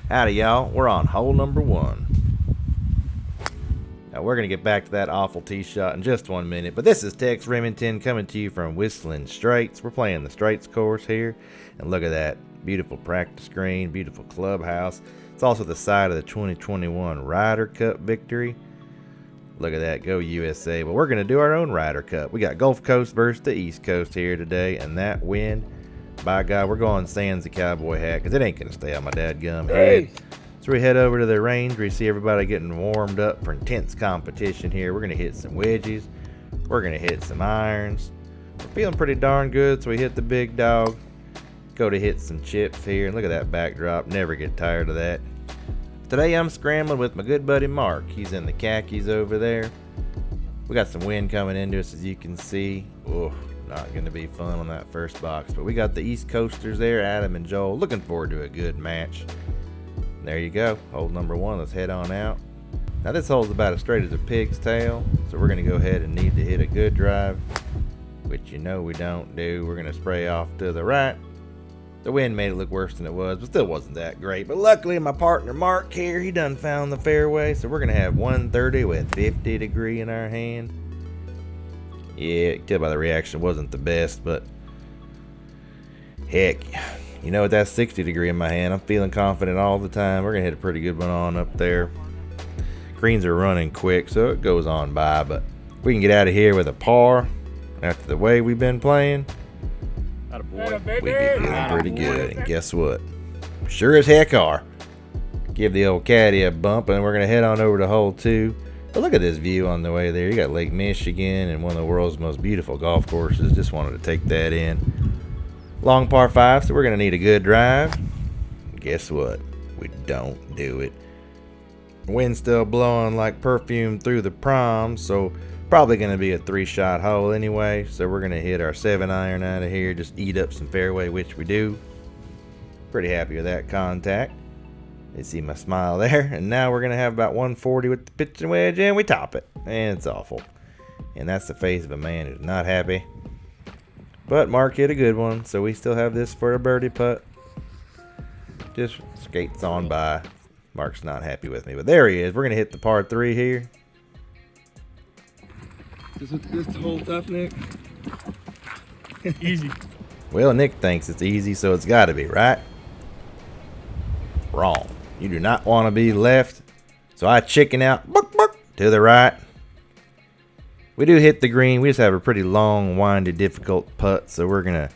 Howdy y'all, we're on hole number 1. Now we're going to get back to that awful tee shot in just 1 minute, but this is Tex Remington coming to you from Whistling Straits. We're playing the Straits course here, and look at that beautiful practice green, beautiful clubhouse. It's also the site of the 2021 Ryder Cup victory. Look at that, go USA. But we're going to do our own Ryder Cup. We got Gulf Coast versus the East Coast here today, and that wind, by God, we're going sans the cowboy hat because it ain't going to stay on my dadgum head. So we head over to the range. We see everybody getting warmed up for intense competition here. We're going to hit some wedges. We're going to hit some irons. We're feeling pretty darn good, so we hit the big dog. Go to hit some chips here. And look at that backdrop. Never get tired of that. Today I'm scrambling with my good buddy Mark. He's in the khakis over there. We got some wind coming into us, as you can see. Oh, not going to be fun on that first box. But we got the East Coasters there, Adam and Joel. Looking forward to a good match. There you go, hole number 1. Let's head on out. Now this hole's about as straight as a pig's tail, so we're going to go ahead and need to hit a good drive, which you know we don't do. We're going to spray off to the right. The wind made it look worse than it was, but still wasn't that great. But luckily my partner Mark here, he done found the fairway, so we're going to have 130 with 50 degree in our hand. Yeah, you can tell by the reaction it wasn't the best, but heck, you know, with that 60 degree in my hand, I'm feeling confident all the time. We're going to hit a pretty good one on up there. Greens are running quick, so it goes on by, but if we can get out of here with a par after the way we've been playing, we'd be feeling pretty good. And guess what? Sure as heck are. Give the old caddy a bump, and we're going to head on over to hole 2. But look at this view on the way there. You got Lake Michigan and one of the world's most beautiful golf courses. Just wanted to take that in. Long par 5, so we're going to need a good drive. Guess what? We don't do it. Wind's still blowing like perfume through the prom, so probably going to be a 3-shot hole anyway. So we're going to hit our 7-iron out of here, just eat up some fairway, which we do. Pretty happy with that contact. You see my smile there. And now we're going to have about 140 with the pitching wedge, and we top it. And it's awful. And that's the face of a man who's not happy. But Mark hit a good one, so we still have this for a birdie putt. Just skates on by. Mark's not happy with me, but there he is. We're going to hit the par 3 here. This whole tough, Nick? Easy. Well, Nick thinks it's easy, so it's got to be, right? Wrong. You do not want to be left, so I chicken out to the right. We do hit the green. We just have a pretty long, windy, difficult putt, so we're going to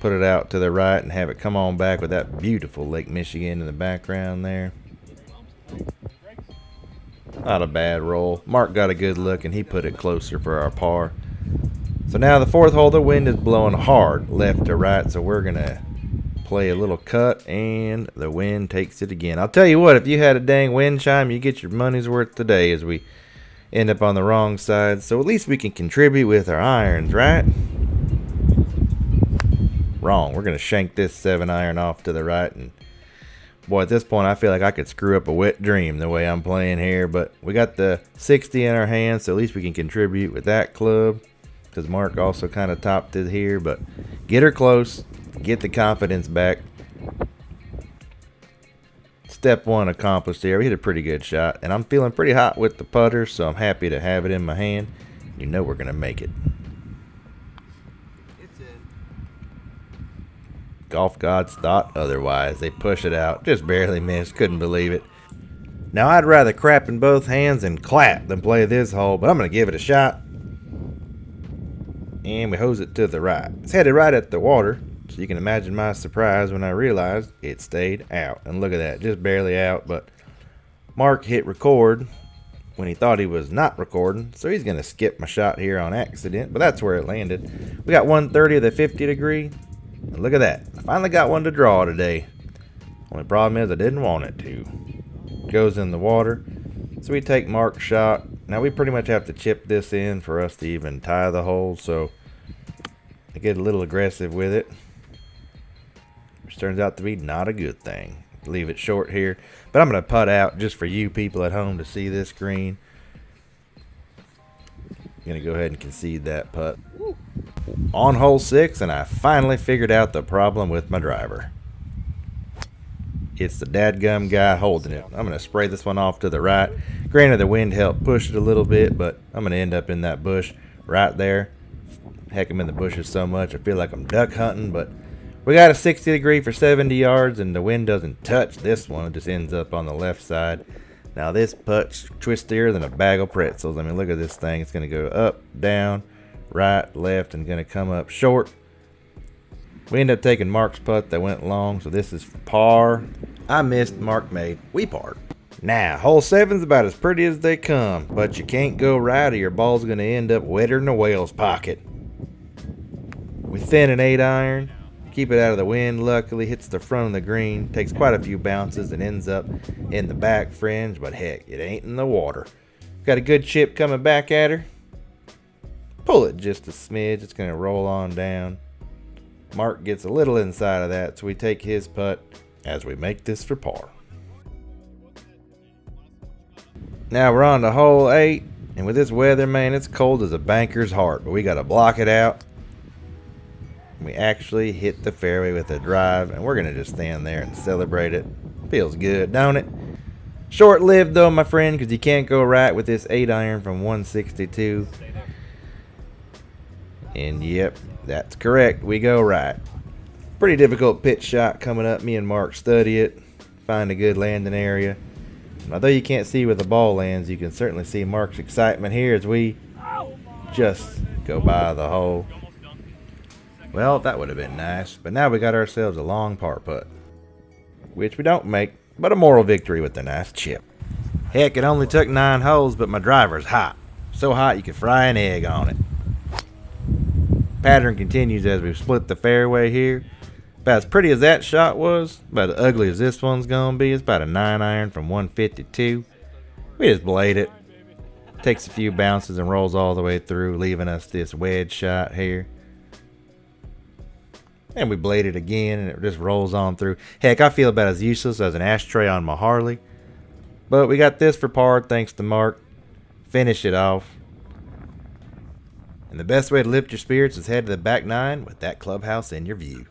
put it out to the right and have it come on back with that beautiful Lake Michigan in the background there. Not a bad roll. Mark got a good look, and he put it closer for our par. So now the 4th hole, the wind is blowing hard left to right, so we're going to play a little cut, and the wind takes it again. I'll tell you what, if you had a dang wind chime, you get your money's worth today as we end up on the wrong side. So at least we can contribute with our irons, right? Wrong. We're going to shank this 7-iron off to the right, and boy, at this point I feel like I could screw up a wet dream the way I'm playing here, but we got the 60 in our hands, so at least we can contribute with that club, because Mark also kind of topped it here. But get her close, get the confidence back. Step 1 accomplished here. We hit a pretty good shot, and I'm feeling pretty hot with the putter, so I'm happy to have it in my hand. You know we're going to make it. It's in. Golf gods thought otherwise. They push it out. Just barely missed. Couldn't believe it. Now, I'd rather crap in both hands and clap than play this hole, but I'm going to give it a shot. And we hose it to the right. It's headed right at the water, so you can imagine my surprise when I realized it stayed out. And look at that, just barely out. But Mark hit record when he thought he was not recording, so he's going to skip my shot here on accident, but that's where it landed. We got 130 of the 50 degree. And look at that. I finally got one to draw today. Only problem is I didn't want it to. Goes in the water. So we take Mark's shot. Now we pretty much have to chip this in for us to even tie the hole, so I get a little aggressive with it, which turns out to be not a good thing. Leave it short here, but I'm going to putt out just for you people at home to see this green. I'm going to go ahead and concede that putt. On hole 6, and I finally figured out the problem with my driver. It's the dadgum guy holding it. I'm going to spray this one off to the right. Granted, the wind helped push it a little bit, but I'm going to end up in that bush right there. Heck, I'm in the bushes so much, I feel like I'm duck hunting, but we got a 60 degree for 70 yards, and the wind doesn't touch this one. It just ends up on the left side. Now, this putt's twistier than a bag of pretzels. I mean, look at this thing. It's going to go up, down, right, left, and going to come up short. We ended up taking Mark's putt that went long, so this is par. I missed, Mark made, we parred. Now, hole 7's about as pretty as they come, but you can't go right or your ball's going to end up wetter than a whale's pocket. We thin an 8-iron, keep it out of the wind, luckily hits the front of the green, takes quite a few bounces and ends up in the back fringe, but heck, it ain't in the water. Got a good chip coming back at her. Pull it just a smidge, it's going to roll on down. Mark gets a little inside of that, so we take his putt as we make this for par. Now we're on to hole 8, and with this weather, man, it's cold as a banker's heart, but we got to block it out. We actually hit the fairway with a drive, and we're going to just stand there and celebrate it. Feels good, don't it? Short-lived, though, my friend, because you can't go right with this 8-iron from 162. And yep, that's correct. We go right. Pretty difficult pitch shot coming up. Me and Mark study it, find a good landing area. And although you can't see where the ball lands, you can certainly see Mark's excitement here as we just go by the hole. Well, that would have been nice, but now we got ourselves a long par putt, which we don't make, but a moral victory with a nice chip. Heck, it only took 9 holes, but my driver's hot. So hot you could fry an egg on it. Pattern continues as we split the fairway here. About as pretty as that shot was, about as ugly as this one's gonna be. It's about a 9-iron from 152. We just blade it. Takes a few bounces and rolls all the way through, leaving us this wedge shot here. And we blade it again, and it just rolls on through. Heck, I feel about as useless as an ashtray on my Harley. But we got this for par, thanks to Mark. Finish it off. And the best way to lift your spirits is head to the back 9 with that clubhouse in your view.